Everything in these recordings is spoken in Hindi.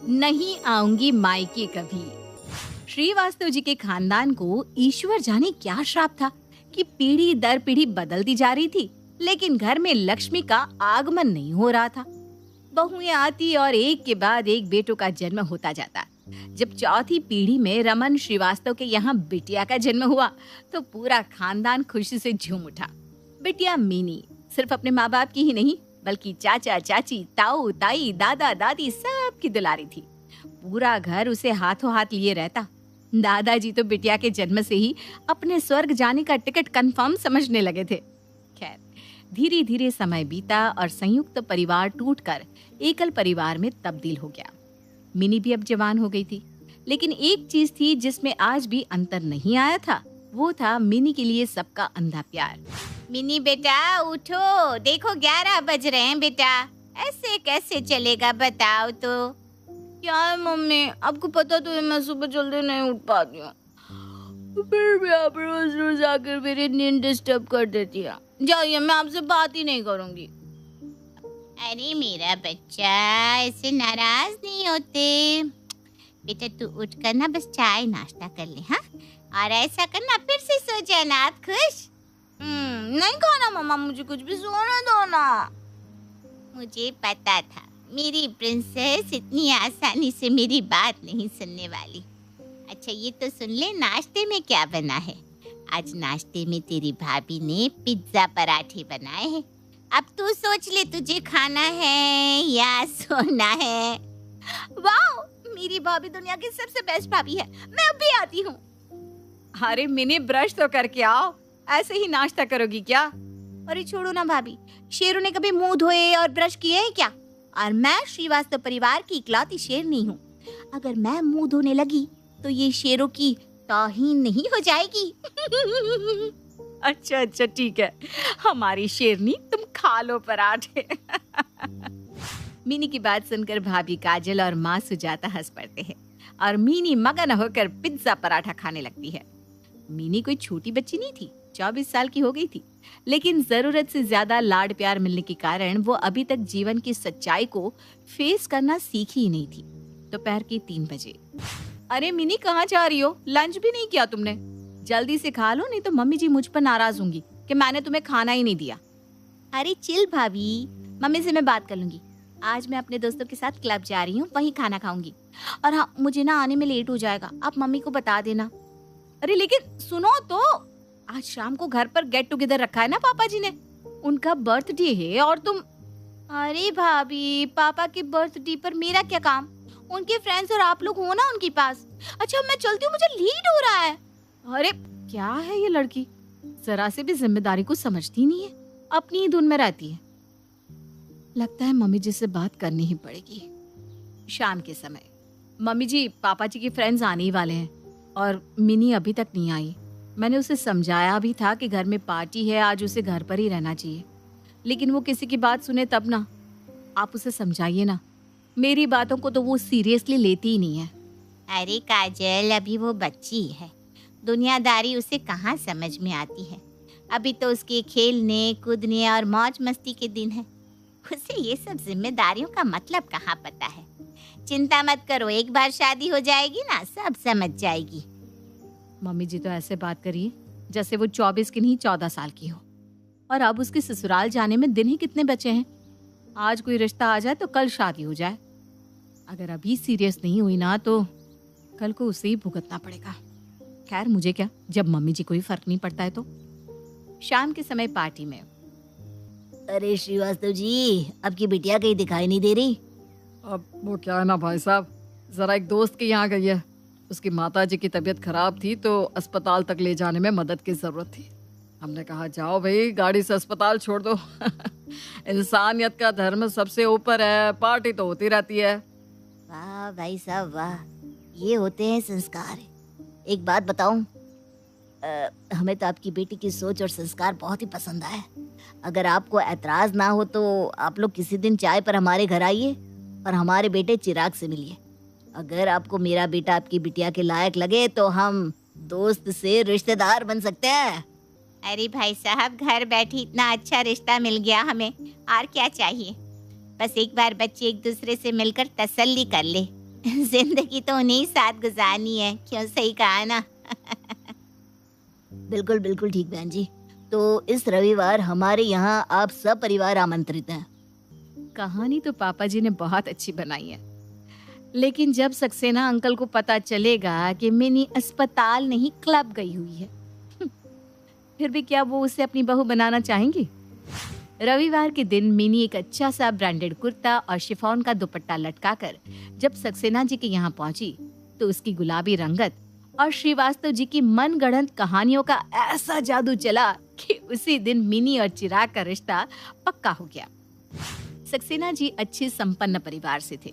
नहीं आऊंगी मायके कभी। श्रीवास्तव जी के खानदान को ईश्वर जाने क्या श्राप था कि पीढ़ी दर पीढ़ी बदलती जा रही थी, लेकिन घर में लक्ष्मी का आगमन नहीं हो रहा था। बहुएं आती और एक के बाद एक बेटों का जन्म होता जाता। जब चौथी पीढ़ी में रमन श्रीवास्तव के यहाँ बिटिया का जन्म हुआ तो पूरा खानदान खुशी से झूम उठा। बिटिया मिनी सिर्फ अपने माँ बाप की ही नहीं बल्कि चाचा चाची, ताऊ ताई, दादा दादी सब की दुलारी थी। पूरा घर उसे हाथों हाथ लिए रहता। दादाजी तो बिटिया के जन्म से ही अपने स्वर्ग जाने का टिकट कंफर्म समझने लगे थे। खैर, धीरे धीरे समय बीता और संयुक्त परिवार टूटकर एकल परिवार में तब्दील हो गया। मिनी भी अब जवान हो गई थी, लेकिन एक चीज थी जिसमें आज भी अंतर नहीं आया था, वो था मिनी के लिए सबका अंधा प्यार। मिनी बेटा उठो, देखो 11 बज रहे हैं बेटा, ऐसे कैसे चलेगा बताओ तो। क्या है मम्मी, आपको पता तो है मैं सुबह जल्दी नहीं उठ पाती हूँ, फिर भी आप रोज रोज आकर मेरी नींद डिस्टर्ब कर देती है। जाइए, मैं आपसे बात ही नहीं करूँगी। अरे मेरा बच्चा, ऐसे नाराज नहीं होते बेटा, तू उठकर ना बस चाय नाश्ता कर ले, हाँ, और ऐसा करना फिर से सो जाना, आप खुश? नहीं खाना मम्मा, मुझे कुछ भी सोने दो ना। मुझे पता था मेरी प्रिंसेस इतनी आसानी से मेरी बात नहीं सुनने वाली। अच्छा ये तो सुन ले, नाश्ते में क्या बना है? आज नाश्ते में तेरी भाभी ने पिज्जा पराठे बनाए हैं। अब तू सोच ले, तुझे खाना है या सोना है। वाह, मेरी भाभी दुनिया की सबसे बेस्ट भाभी है, मैं अब भी आती हूँ। अरे मिनी, ब्रश तो करके आओ, ऐसे ही नाश्ता करोगी क्या? अरे छोड़ो ना भाभी, शेरों ने कभी मुंह धोए और ब्रश किए हैं क्या? और मैं श्रीवास्तव परिवार की इकलौती शेरनी हूँ। अगर मैं मुंह धोने लगी तो ये शेरों की तौहीन नहीं हो जाएगी? अच्छा अच्छा ठीक है, हमारी शेरनी, तुम खा लो पराठे। मिनी की बात सुनकर भाभी काजल और माँ सुजाता हंस पड़ते हैं और मिनी मगन होकर पिज्जा पराठा खाने लगती है। मिनी कोई छोटी बच्ची नहीं थी, 24 साल की हो गई थी, लेकिन जरूरत से ज्यादा लाड प्यार मिलने के कारण वो अभी तक जीवन की सच्चाई को फेस करना सीखी ही नहीं थी। दोपहर के 3 बजे। अरे मिनी, कहाँ जा रही हो? लंच भी नहीं किया तुमने? जल्दी से खा लो, नहीं तो मम्मी जी मुझ पर नाराज होंगी कि मैंने तुम्हें खाना ही नहीं दिया। अरे चिल भाभी, मम्मी से मैं बात कर लूंगी। आज मैं अपने दोस्तों के साथ क्लब जा रही हूँ, वहीं खाना खाऊंगी। और हाँ, मुझे ना आने में लेट हो जाएगा, आप मम्मी को बता देना। अरे लेकिन सुनो तो, आज शाम को घर पर गेट टुगेदर रखा है ना पापा जी ने, उनका बर्थडे है और तुम। अरे भाभी, पापा के बर्थडे पर मेरा क्या काम? उनके फ्रेंड्स और आप लोग हो ना उनके पास। अच्छा मैं चलती हूँ, मुझे लेट हो रहा है। अरे क्या है ये लड़की, जरा से भी जिम्मेदारी को समझती नहीं है, अपनी ही धुन में रहती है। लगता है मम्मी जी से बात करनी ही पड़ेगी। शाम के समय मम्मी जी, पापा जी के फ्रेंड्स आने ही वाले हैं और मिनी अभी तक नहीं आई। मैंने उसे समझाया भी था कि घर में पार्टी है, आज उसे घर पर ही रहना चाहिए, लेकिन वो किसी की बात सुने तब ना। आप उसे समझाइए ना, मेरी बातों को तो वो सीरियसली लेती ही नहीं है। अरे काजल, अभी वो बच्ची है, दुनियादारी उसे कहाँ समझ में आती है। अभी तो उसके खेलने कूदने और मौज मस्ती के दिन है, उसे ये सब जिम्मेदारियों का मतलब कहाँ पता है। चिंता मत करो, एक बार शादी हो जाएगी ना, सब समझ जाएगी। मम्मी जी तो ऐसे बात करिए जैसे वो 24 की नहीं 14 साल की हो, और अब उसके ससुराल जाने में दिन ही कितने बचे हैं। आज कोई रिश्ता आ जाए तो कल शादी हो जाए। अगर अभी सीरियस नहीं हुई ना तो कल को उसे ही भुगतना पड़ेगा। खैर मुझे क्या, जब मम्मी जी को ही फर्क नहीं पड़ता है तो। शाम के समय पार्टी में। अरे श्रीवास्तव जी, आपकी बिटिया कहीं दिखाई नहीं दे रही। अब वो क्या है ना भाई साहब, जरा एक दोस्त के यहाँ गई है। उसकी माताजी की तबीयत खराब थी तो अस्पताल तक ले जाने में मदद की जरूरत थी। हमने कहा जाओ भाई, गाड़ी से अस्पताल छोड़ दो। इंसानियत का धर्म सबसे ऊपर है, पार्टी तो होती रहती है। वाह भाई साहब वाह, ये होते हैं संस्कार। एक बात बताऊं, हमें तो आपकी बेटी की सोच और संस्कार बहुत ही पसंद आए। अगर आपको ऐतराज ना हो तो आप लोग किसी दिन चाय पर हमारे घर आइए और हमारे बेटे चिराग से मिलिए। अगर आपको मेरा बेटा आपकी बिटिया के लायक लगे तो हम दोस्त से रिश्तेदार बन सकते हैं। अरे भाई साहब, घर बैठे इतना अच्छा रिश्ता मिल गया हमें, और क्या चाहिए। बस एक बार बच्चे एक दूसरे से मिलकर तसल्ली कर ले, जिंदगी तो उन्हें ही साथ गुजारनी है, क्यों? सही कहा ना। बिल्कुल बिल्कुल ठीक बहन जी। तो इस रविवार हमारे यहाँ आप सब परिवार आमंत्रित हैं। कहानी तो पापा जी ने बहुत अच्छी बनाई है, लेकिन जब सक्सेना अंकल को पता चलेगा कि मिनी अस्पताल नहीं क्लब गई हुई है, फिर भी क्या वो उसे अपनी बहू बनाना चाहेंगी? रविवार के दिन मिनी एक अच्छा सा ब्रांडेड कुर्ता और शिफॉन का दुपट्टा लटकाकर जब सक्सेना जी के यहाँ पहुंची तो उसकी गुलाबी रंगत और श्रीवास्तव जी की मनगढ़ंत कहानियों का ऐसा जादू चला कि उसी दिन मिनी और चिराग का रिश्ता पक्का हो गया। सक्सेना जी अच्छे संपन्न परिवार से थे।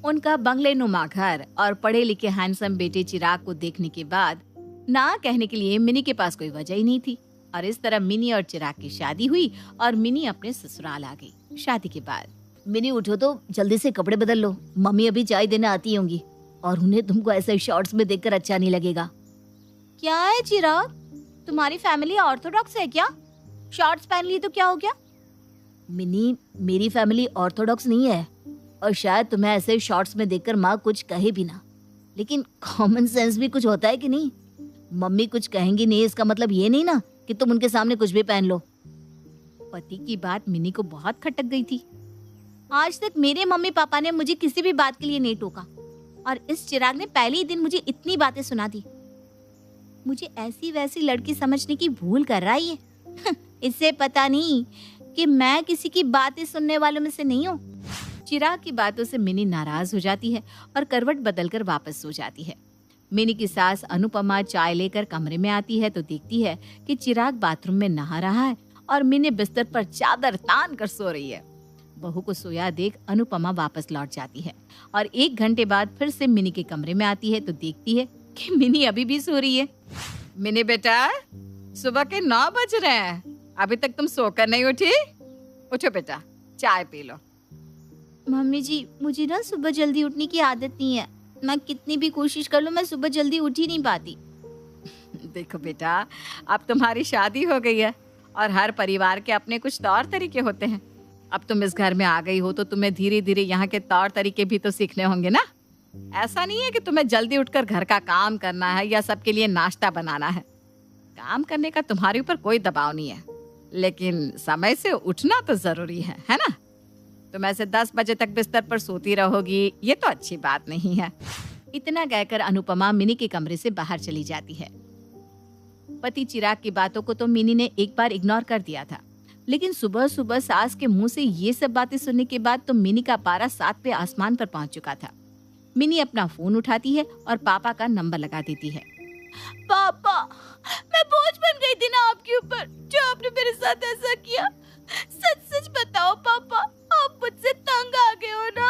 उनका बंगले नुमा घर और पढ़े लिखे हैंडसम बेटे चिराग को देखने के बाद ना कहने के लिए मिनी के पास कोई वजह ही नहीं थी और इस तरह मिनी और चिराग की शादी हुई और मिनी अपने ससुराल आ गई। शादी के बाद मिनी उठो तो जल्दी से कपड़े बदल लो, मम्मी अभी चाय देने आती होंगी और उन्हें तुमको ऐसे शॉर्ट्स में देखकर अच्छा नहीं लगेगा। क्या है चिराग, तुम्हारी फैमिली ऑर्थोडॉक्स है क्या? शॉर्ट्स पहन ली तो क्या हो गया? मिनी, मेरी फैमिली ऑर्थोडॉक्स नहीं है और शायद तुम्हें ऐसे शॉर्ट्स में देखकर माँ कुछ कहे भी ना, लेकिन कॉमन सेंस भी कुछ होता है कि नहीं? मम्मी कुछ कहेंगी नहीं इसका मतलब ये नहीं ना कि तुम उनके सामने कुछ भी पहन लो। पति की बात मिनी को बहुत खटक गई थी। आज तक मेरे मम्मी पापा ने मुझे किसी भी बात के लिए नहीं टोका और इस चिराग ने पहले ही दिन मुझे इतनी बातें सुना दी। मुझे ऐसी वैसी लड़की समझने की भूल कर रहा है ये। इससे पता नहीं कि मैं किसी की बातें सुनने वालों में से नहीं हूँ। चिराग की बातों से मिनी नाराज हो जाती है और करवट बदलकर वापस सो जाती है। मिनी की सास अनुपमा चाय लेकर कमरे में आती है तो देखती है कि चिराग बाथरूम में नहा रहा है और मिनी बिस्तर पर चादर तान कर सो रही है। बहू को सोया देख अनुपमा वापस लौट जाती है और 1 घंटे बाद फिर से मिनी के कमरे में आती है तो देखती है कि मिनी अभी भी सो रही है। मिनी बेटा, सुबह के 9 बज रहे हैं, अभी तक तुम सोकर नहीं उठी? उठो बेटा, चाय पी लो। मम्मी जी, मुझे ना सुबह जल्दी उठने की आदत नहीं है। मैं कितनी भी कोशिश कर लूं, मैं सुबह जल्दी उठ ही नहीं पाती। देखो बेटा, अब तुम्हारी शादी हो गई है और हर परिवार के अपने कुछ तौर तरीके होते हैं। अब तुम इस घर में आ गई हो तो तुम्हें धीरे धीरे यहाँ के तौर तरीके भी तो सीखने होंगे ना। ऐसा नहीं है कि तुम्हें जल्दी उठकर घर का काम करना है या सबके लिए नाश्ता बनाना है। काम करने का तुम्हारे ऊपर कोई दबाव नहीं है, लेकिन समय से उठना तो जरूरी है ना? तुम ऐसे 10 बजे तक बिस्तर पर सोती रहोगी, ये तो अच्छी बात नहीं है। इतना कहकर अनुपमा मिनी के कमरे से बाहर चली जाती है। पति चिराग की बातों को तो मिनी ने एक बार इग्नोर कर दिया था, लेकिन सुबह सुबह सास के मुंह से ये सब बातें सुनने के बाद तो मिनी का पारा 7वें आसमान पर पहुंच चुका था। मिनी अपना फोन उठाती है और पापा का नंबर लगा देती है। पापा, मैं बोझ बन गई थी ना आपके ऊपर, जो आपने मेरे साथ ऐसा किया। सच सच बताओ पापा, आप मुझसे तंग आ गए हो ना?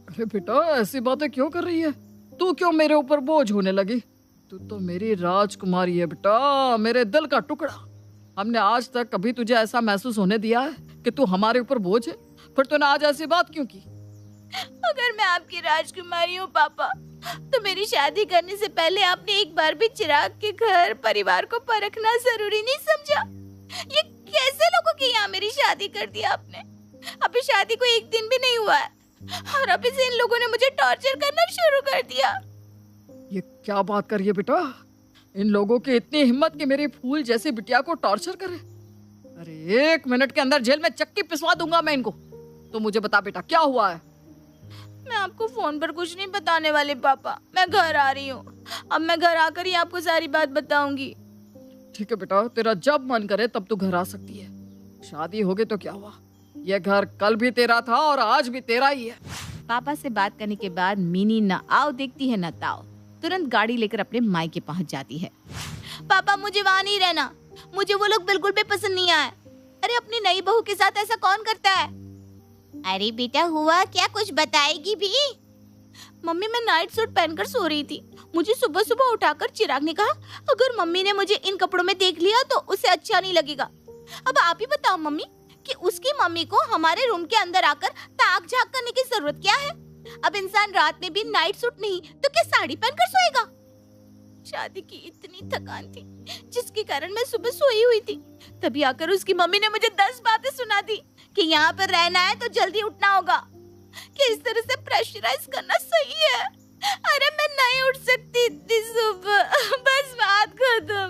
अरे बेटा, ऐसी बातें क्यों कर रही है? तू क्यों मेरे ऊपर बोझ होने लगी? तू तो मेरी राजकुमारी है बेटा, मेरे दिल का टुकड़ा। हमने आज तक कभी तुझे ऐसा महसूस होने दिया है कि तू हमारे ऊपर बोझ है? फिर तूने आज ऐसी बात क्यों की? अगर मैं आपकी राजकुमारी हूँ पापा, तो मेरी शादी करने से पहले आपने एक बार भी चिराग के घर परिवार को परखना जरूरी नहीं समझा? ये कैसे लोगों के यहाँ मेरी शादी कर दी आपने? अभी शादी को 1 दिन भी नहीं हुआ है और अभी से इन लोगों ने मुझे टॉर्चर करना शुरू कर दिया। ये क्या बात कर रही है बेटा? इन लोगों की इतनी हिम्मत कि मेरी फूल जैसी बिटिया को टॉर्चर करे? अरे 1 मिनट के अंदर जेल में चक्की पिसवा दूंगा मैं इनको। तो मुझे बता बेटा, क्या हुआ है? मैं आपको फोन पर कुछ नहीं बताने वाली पापा, मैं घर आ रही हूँ। अब मैं घर आकर ही आपको सारी बात बताऊंगी। ठीक है बेटा, तेरा जब मन करे तब तू घर आ सकती है। शादी हो गई तो क्या हुआ, ये घर कल भी तेरा था और आज भी तेरा ही है। पापा से बात करने के बाद मिनी न आओ देखती है न ताओ, तुरंत गाड़ी लेकर अपने मायके पहुंच जाती है। पापा, मुझे वहाँ नहीं रहना, मुझे वो लोग बिल्कुल भी पसंद नहीं आए। अरे अपनी नई बहू के साथ ऐसा कौन करता है? अरे बेटा, हुआ क्या, कुछ बताएगी भी? मम्मी, मैं नाइट सूट पहनकर सो रही थी। मुझे सुबह सुबह उठाकर चिराग ने कहा, अगर मम्मी ने मुझे इन कपड़ों में देख लिया तो उसे अच्छा नहीं लगेगा। अब आप ही बताओ मम्मी कि उसकी मम्मी को हमारे रूम के अंदर आकर ताक झाक करने की जरूरत क्या है? अब इंसान रात में भी नाइट सूट नहीं तो क्या साड़ी पहनकर सोएगा? शादी की इतनी थकान थी जिसके कारण मैं सुबह सोई हुई थी। तभी आकर उसकी मम्मी ने मुझे 10 बातें सुना दी कि यहाँ पर रहना है तो जल्दी उठना होगा। कि इस तरह से प्रेशराइज करना सही है। अरे मैं नहीं उठ सकती इतनी सुबह, बस बात खत्म।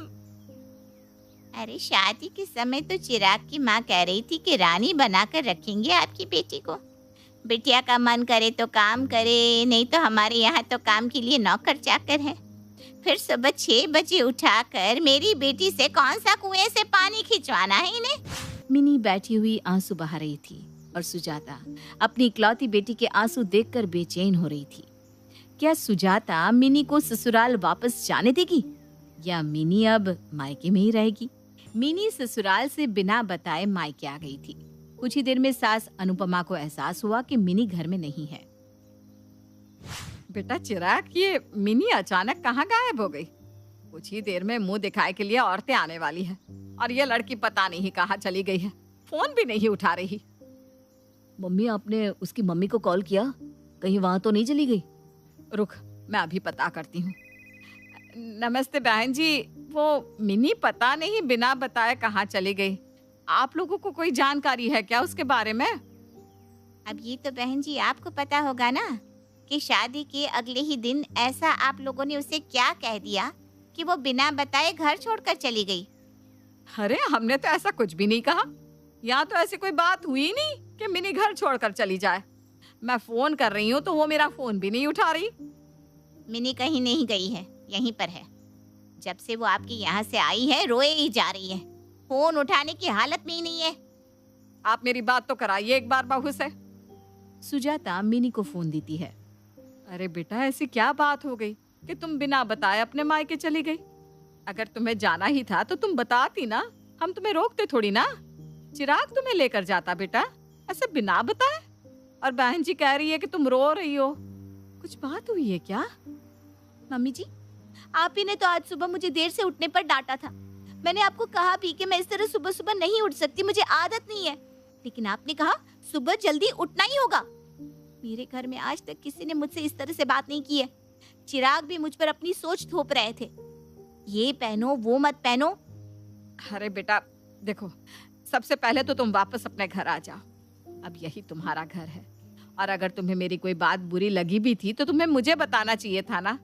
अरे शादी के समय तो चिराग की माँ कह रही थी कि रानी बनाकर रखेंगे आपकी बेटी को। बिटिया का मन करे तो काम करे, नहीं तो हमारे यहाँ तो काम के लिए नौकर चाकर है। फिर सुबह 6 बजे उठाकर मेरी बेटी से कौन सा कुएं से पानी खिंचवाना है इन्हें। मिनी बैठी हुई आंसू बहा रही थी और सुजाता अपनी इकलौती बेटी के आंसू देखकर बेचैन हो रही थी। क्या सुजाता मिनी को ससुराल वापस जाने देगी या मिनी अब मायके में ही रहेगी? मिनी ससुराल से बिना बताए मायके आ गई थी। कुछ ही देर में सास अनुपमा को एहसास हुआ कि मिनी घर में नहीं है। बेटा चिराग, ये मिनी अचानक कहाँ गायब हो गई? कुछ ही देर में मुंह दिखाए के लिए औरतें आने वाली है और ये लड़की पता नहीं कहाँ चली गई है, फोन भी नहीं उठा रही। मम्मी, आपने उसकी मम्मी को कॉल किया? कहीं वहां तो नहीं चली गई? रुक, मैं अभी पता करती हूँ। नमस्ते बहन जी, वो मिनी पता नहीं बिना बताए कहाँ चली गई। आप लोगों को कोई जानकारी है क्या उसके बारे में? अब ये तो बहन जी आपको पता होगा ना कि शादी के अगले ही दिन ऐसा आप लोगों ने उसे क्या कह दिया कि वो बिना बताए घर छोड़कर चली गई। अरे हमने तो ऐसा कुछ भी नहीं कहा। यहाँ तो ऐसी कोई बात हुई नहीं कि मिनी घर छोड़कर चली जाए। मैं फोन कर रही हूँ तो वो मेरा फोन भी नहीं उठा रही। मिनी कहीं नहीं गई है, यहीं पर है। जब से वो आपके यहाँ से आई है रोए ही जा रही है, फोन उठाने की हालत में ही नहीं है। आप मेरी बात तो कराइए एक बार बहू से। सुजाता मिनी को फोन देती है। अरे बेटा, ऐसी क्या बात हो गई कि तुम बिना बताए अपने मायके चली गई? अगर तुम्हें जाना ही था तो तुम बताती ना, हम तुम्हें रोकते थोड़ी ना। चिराग तुम्हें लेकर जाता बेटा, ऐसे बिना बताए। और बहन जी कह रही है कि तुम रो रही हो, कुछ बात हुई है क्या? मम्मी जी, आप ही ने तो आज सुबह मुझे देर से उठने पर डांटा था। मैंने आपको कहा भी कि मैं इस तरह सुबह सुबह नहीं उठ सकती, मुझे आदत नहीं है। लेकिन आपने कहा सुबह जल्दी उठना ही होगा। मेरे घर में आज तक किसी ने मुझसे इस तरह से बात नहीं की है। चिराग भी मुझ पर अपनी सोच थोप रहे थे, ये पहनो वो मत पहनो। अरे बेटा देखो, सबसे पहले तो तुम वापस अपने घर आ जाओ। अब यही तुम्हारा घर है, और अगर तुम्हें मेरी कोई बात बुरी लगी भी थी तो तुम्हें मुझे बताना चाहिए था ना।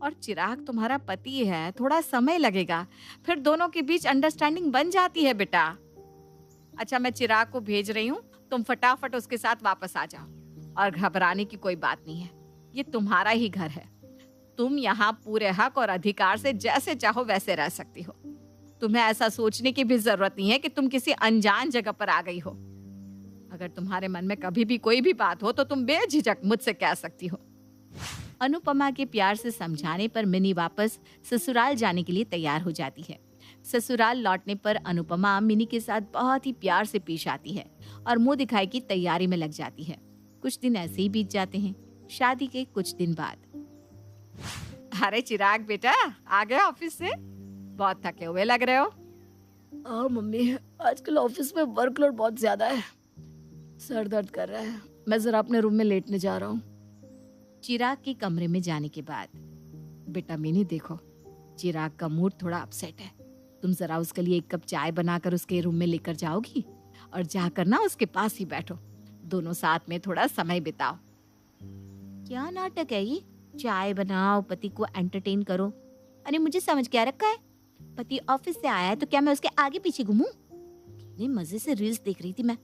और चिराग तुम्हारा पति है, थोड़ा समय लगेगा, फिर दोनों के बीच अंडरस्टैंडिंग बन जाती है बेटा। अच्छा, मैं चिराग को भेज रही हूँ, तुम फटाफट उसके साथ वापस आ जाओ। और घबराने की कोई बात नहीं है, ये तुम्हारा ही घर है। तुम यहाँ पूरे हक और अधिकार से जैसे चाहो वैसे रह सकती हो। तुम्हें ऐसा सोचने की भी जरूरत नहीं है कि तुम किसी अनजान जगह पर आ गई हो। अगर तुम्हारे मन में कभी भी कोई भी बात हो तो तुम बेझिझक मुझसे कह सकती हो। अनुपमा के प्यार से समझाने पर मिनी वापस ससुराल जाने के लिए तैयार हो जाती है। ससुराल लौटने पर अनुपमा मिनी के साथ बहुत ही प्यार से पेश आती है और मुंह दिखाई की तैयारी में लग जाती है। कुछ दिन ऐसे ही बीत जाते हैं। शादी के कुछ दिन बाद। अरे चिराग बेटा, आ गए ऑफिस से? बहुत थके हुए लग रहे हो। हाँ मम्मी, आजकल ऑफिस में वर्कलोड बहुत ज्यादा है, सर दर्द कर रहा है। मैं जरा अपने रूम में लेटने जा रहा हूँ। चिराग के कमरे में जाने के बाद, बेटा मिनी देखो, चिराग का मूड थोड़ा अपसेट है। तुम जरा उसके लिए एक कप चाय बनाकर उसके रूम में लेकर जाओगी और जाकर ना उसके पास ही बैठो, दोनों साथ में थोड़ा समय बिताओ। क्या नाटक है ये, चाय बनाओ, पति को एंटरटेन करो। अरे मुझे समझ क्या रखा है, पति ऑफिस से आया है तो क्या मैं उसके आगे पीछे घूमूं? कितने मजे से रील्स देख रही थी मैं,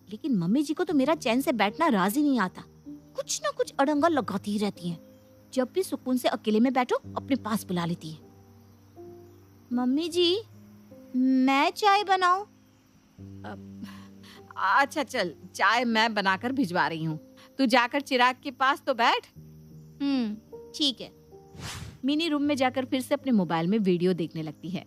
लेकिन मम्मी जी को तो मेरा चैन से बैठना राज ही नहीं आता। कुछ ना कुछ अड़ंगा लगाती ही रहती हैं। जब भी सुकून से अकेले में बैठो अपने पास बुला लेती है। मम्मी जी, मैं चाय बनाऊं? अच्छा चल, चाय मैं बनाकर भिजवा रही हूँ, तू जाकर चिराग के पास तो बैठ। ठीक है। मिनी रूम में जाकर फिर से अपने मोबाइल में वीडियो देखने लगती है।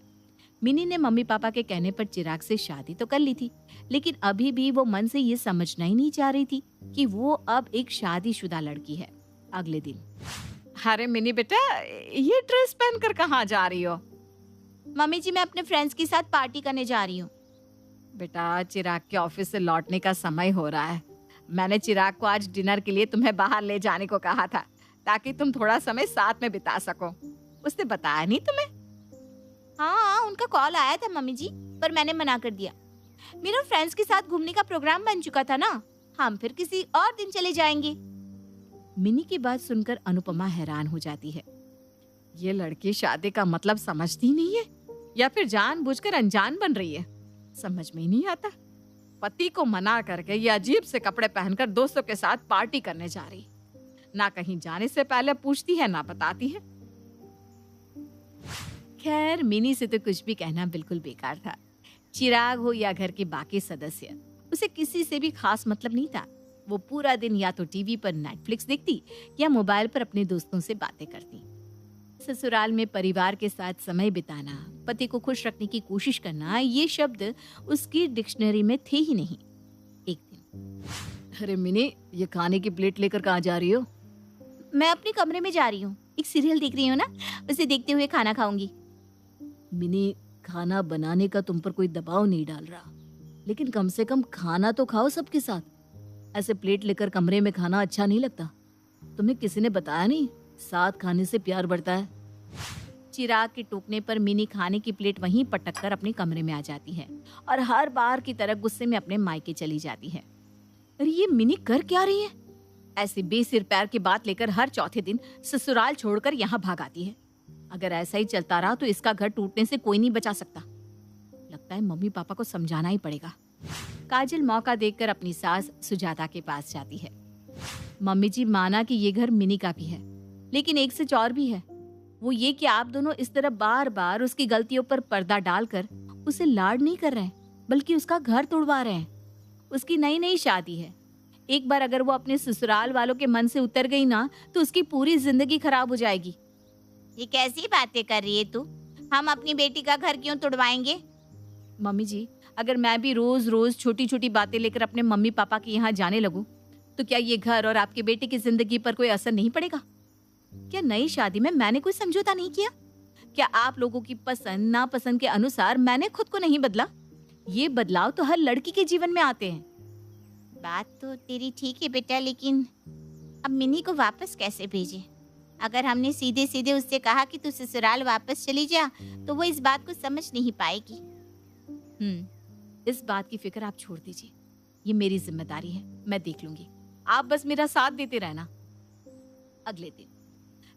मिनी ने मम्मी पापा के कहने पर चिराग से शादी तो कर ली थी, लेकिन अभी भी वो मन से ये समझना ही नहीं चाह रही थी कि वो अब एक शादीशुदा लड़की है। अगले दिन, अरे मिनी बेटा, ये ड्रेस पहनकर कहाँ जा रही हो? मम्मी जी, मैं अपने फ्रेंड्स के साथ पार्टी करने जा रही हूँ। बेटा, चिराग के ऑफिस से लौटने का समय हो रहा है। मैंने चिराग को आज डिनर के लिए तुम्हें बाहर ले जाने को कहा था, ताकि तुम थोड़ा समय साथ में बिता सको। उसने बताया नहीं तुम्हें? हाँ, उनका कॉल आया था मम्मी जी, पर मैंने मना कर दिया। मेरा फ्रेंड्स के साथ घूमने का प्रोग्राम बन चुका था ना, हम फिर किसी और दिन चले जाएंगे। मिनी की बात सुनकर अनुपमा हैरान हो जाती है। ये लड़की शादी का मतलब समझती नहीं है या फिर जानबूझकर अनजान बन रही है, समझ में ही नहीं आता। पति को मना करके ये अजीब से कपड़े पहनकर दोस्तों के साथ पार्टी करने जा रही, ना कहीं जाने से पहले पूछती है ना बताती है। खैर मिनी से तो कुछ भी कहना बिल्कुल बेकार था। चिराग हो या घर के बाकी सदस्य, उसे किसी से भी खास मतलब नहीं था। वो पूरा दिन या तो टीवी पर नेटफ्लिक्स देखती या मोबाइल पर अपने दोस्तों से बातें करती। ससुराल में परिवार के साथ समय बिताना, पति को खुश रखने की कोशिश करना, ये शब्द उसकी डिक्शनरी में थे ही नहीं। एक दिन, अरे मिनी, ये खाने की प्लेट लेकर कहाँ जा रही हो? मैं अपने कमरे में जा रही हूँ, एक सीरियल देख रही हूँ ना, उसे देखते हुए खाना खाऊंगी। मिनी, खाना बनाने का तुम पर कोई दबाव नहीं डाल रहा, लेकिन कम से कम खाना तो खाओ सबके साथ। ऐसे प्लेट लेकर कमरे में खाना अच्छा नहीं लगता। तुम्हें किसी ने बताया नहीं, साथ खाने से प्यार बढ़ता है। चिराग के टोकने पर मिनी खाने की प्लेट वहीं पटक कर अपने कमरे में आ जाती है और हर बार की तरह गुस्से में अपने मायके चली जाती है। अरे ये मिनी कर क्या रही है? ऐसे बेसिर पैर की बात लेकर हर चौथे दिन ससुराल छोड़कर यहाँ भाग आती है। अगर ऐसा ही चलता रहा तो इसका घर टूटने से कोई नहीं बचा सकता। लगता है मम्मी पापा को समझाना ही पड़ेगा। काजल मौका देखकर अपनी सास सुजाता के पास जाती है। मम्मी जी, माना कि ये घर मिनी का भी है, लेकिन एक सच और भी है। वो ये कि आप दोनों इस तरह बार बार उसकी गलतियों पर पर्दा डालकर उसे लाड नहीं कर रहे हैं, बल्कि उसका घर तोड़वा रहे हैं। उसकी नई नई शादी है। एक बार अगर वो अपने ससुराल वालों के मन से उतर गई ना, तो उसकी पूरी जिंदगी खराब हो जाएगी। ये कैसी बातें कर रही है तू? हम अपनी बेटी का घर क्यों तोड़वाएंगे? मम्मी जी, अगर मैं भी रोज रोज छोटी छोटी बातें लेकर अपने मम्मी पापा के यहाँ जाने लगूं, तो क्या ये घर और आपके बेटे की जिंदगी पर कोई असर नहीं पड़ेगा? क्या नई शादी में मैंने कोई समझौता नहीं किया? क्या आप लोगों की पसंद नापसंद के अनुसार मैंने खुद को नहीं बदला? ये बदलाव तो हर लड़की के जीवन में आते हैं। बात तो तेरी ठीक है बेटा, लेकिन अब मिनी को वापस कैसे भेजे? अगर हमने सीधे सीधे उससे कहा कि तू ससुराल वापस चली जा, तो वो इस बात को समझ नहीं पाएगी। इस बात की फिक्र आप छोड़ दीजिए, ये मेरी जिम्मेदारी है, मैं देख लूंगी। आप बस मेरा साथ देते रहना। अगले दिन,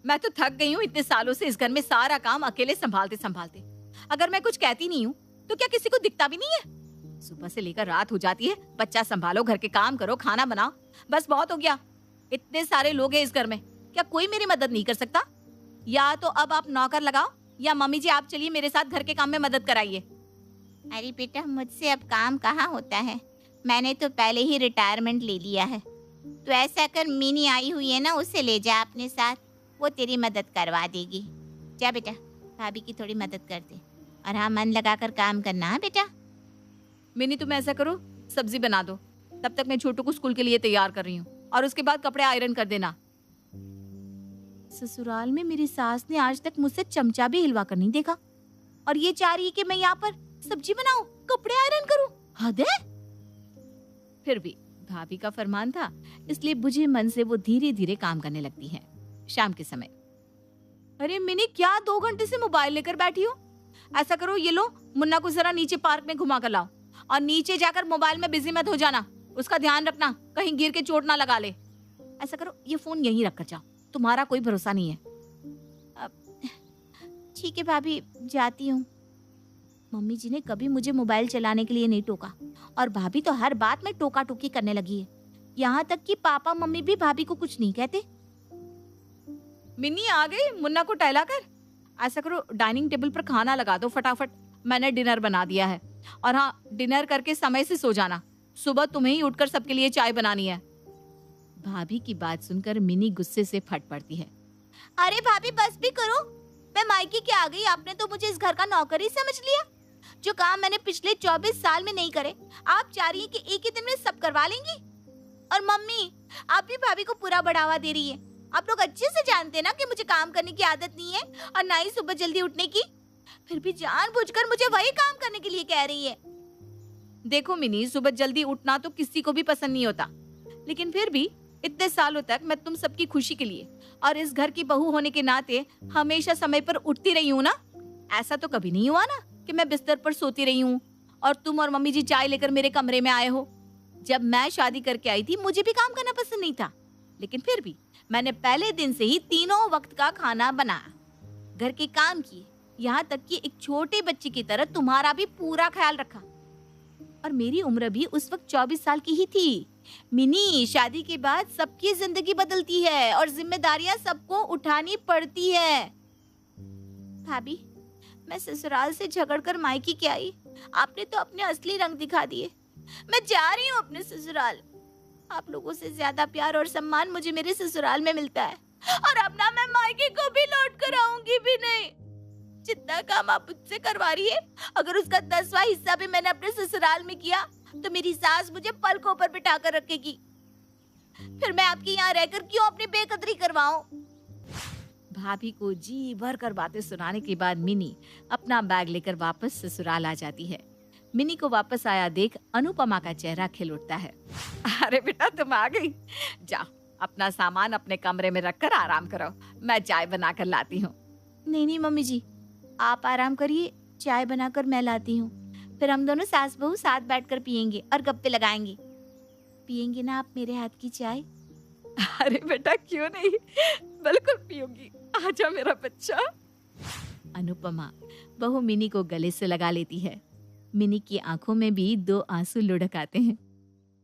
मैं तो थक गई हूँ इतने सालों से इस घर में सारा काम अकेले संभालते संभालते। अगर मैं कुछ कहती नहीं हूँ तो क्या किसी को दिखता भी नहीं है? सुबह से लेकर रात हो जाती है, बच्चा संभालो, घर के काम करो, खाना बनाओ, बस बहुत हो गया। इतने सारे लोग हैं इस घर में, क्या कोई मेरी मदद नहीं कर सकता? या तो अब आप नौकर लगाओ, या मम्मी जी आप चलिए मेरे साथ घर के काम में मदद कराइए। अरे बेटा, मुझसे अब काम कहाँ होता है, मैंने तो पहले ही रिटायरमेंट ले लिया है। तो ऐसा कर, मिनी आई हुई है ना, उसे ले जा अपने साथ, वो तेरी मदद करवा देगी। जा बेटा, भाभी की थोड़ी मदद कर दे, और हाँ, मन लगाकर काम करना। हाँ बेटा। मिनी, तुम ऐसा करो, सब्जी बना दो, तब तक मैं छोटू को स्कूल के लिए तैयार कर रही हूँ, और उसके बाद कपड़े आयरन कर देना। ससुराल में मेरी सास ने आज तक मुझसे चमचा भी हिलवा कर नहीं देखा, और ये चाह रही है कि मैं यहाँ पर सब्जी बनाऊं, कपड़े आयरन करूं। हद है। फिर भी भाभी का फरमान था, इसलिए बुझे मन से वो धीरे धीरे काम करने लगती है। शाम के समय, अरे मिनी, क्या 2 घंटे से मोबाइल लेकर बैठी हो? ऐसा करो, ये लो, मुन्ना को जरा नीचे पार्क में घुमा कर लाओ, और नीचे जाकर मोबाइल में बिजी मत हो जाना, उसका ध्यान रखना, कहीं गिर के चोट ना लगा ले। ऐसा करो, ये फोन यहीं रख कर जाओ, तुम्हारा कोई भरोसा नहीं है। ठीक है भाभी, जाती हूँ। मम्मी जी ने कभी मुझे मोबाइल चलाने के लिए नहीं टोका, और भाभी तो हर बात में टोका टोकी करने लगी है। यहाँ तक कि पापा मम्मी भी भाभी को कुछ नहीं कहते। मिन्नी आ गई मुन्ना को टहला कर। ऐसा करो, डाइनिंग टेबल पर खाना लगा दो फटाफट, मैंने डिनर बना दिया है। और हाँ, डिनर करके समय से सो जाना, सुबह तुम्हें ही उठकर सबके लिए चाय बनानी है। भाभी की बात सुनकर मिनी गुस्से से फट पड़ती है। अरे भाभी, बस भी करो, मैं मायके के आ गई, आपने तो मुझे इस घर का नौकर ही समझ लिया। जो काम मैंने पिछले 24 साल में नहीं करे, आप चाह रही हैं कि एक ही दिन में सब करवा लेंगी। और मम्मी, आप भी भाभी को पूरा बढ़ावा दे रही है। आप लोग अच्छे से जानते हैं ना कि मुझे काम करने की आदत नहीं है, और ना ही सुबह जल्दी उठने की, फिर भी जानबूझकर मुझे वही काम करने के लिए कह रही है। देखो मिनी, सुबह जल्दी उठना तो किसी को भी पसंद नहीं होता, लेकिन फिर भी इतने सालों तक मैं तुम सबकी खुशी के लिए और इस घर की बहू होने के नाते हमेशा समय पर उठती रही हूँ ना। ऐसा तो कभी नहीं हुआ ना कि मैं बिस्तर पर सोती रही हूँ और तुम और मम्मी जी चाय लेकर मेरे कमरे में आए हो। जब मैं शादी करके आई थी मुझे भी काम करना पसंद नहीं था, लेकिन फिर भी मैंने पहले दिन से ही तीनों वक्त का खाना बनाया, घर के काम किए, यहाँ तक कि एक छोटे बच्चे की तरह तुम्हारा भी पूरा ख्याल रखा। और मेरी उम्र भी उस वक्त 24 साल की ही थी। मिनी, शादी के बाद सबकी जिंदगी बदलती है और जिम्मेदारियां सबको उठानी पड़ती है। भाभी, मैं ससुराल से झगड़कर मायके के आई, आपने तो अपने असली रंग दिखा दिए। मैं जा रही हूँ अपने ससुराल। आप लोगों से ज्यादा प्यार और सम्मान मुझे मेरे ससुराल में मिलता है, और अब ना मैं मायके को भी लौट कर आऊंगी भी नहीं। जितना काम आप मुझसे करवा रही है, अगर उसका 10वां हिस्सा भी मैंने अपने ससुराल में किया तो मेरी सास मुझे पलकों पर बिठा कर रखेगी। फिर मैं आपके यहाँ रहकर क्यों अपनी बेकदरी करवाऊं? भाभी को जी भर कर बातें सुनाने के बाद मिनी अपना बैग लेकर वापस ससुराल आ जाती है। मिनी को वापस आया देख अनुपमा का चेहरा खिल उठता है। अरे बेटा, तुम आ गई। जाओ, अपना सामान अपने कमरे में रखकर आराम करो, मैं चाय बनाकर लाती हूँ। नहीं नहीं मम्मी जी, आप आराम करिए, चाय बनाकर मैं लाती हूँ। फिर हम दोनों सास बहू साथ बैठकर पियेंगे और गप्पे लगाएंगे। पियेंगे ना आप मेरे हाथ की चाय? अरे बेटा, क्यों नहीं, बिल्कुल पीऊंगी। आजा मेरा बच्चा। अनुपमा बहू मिनी को गले से लगा लेती है। मिनी की आंखों में भी 2 आंसू लुढ़क आते हैं।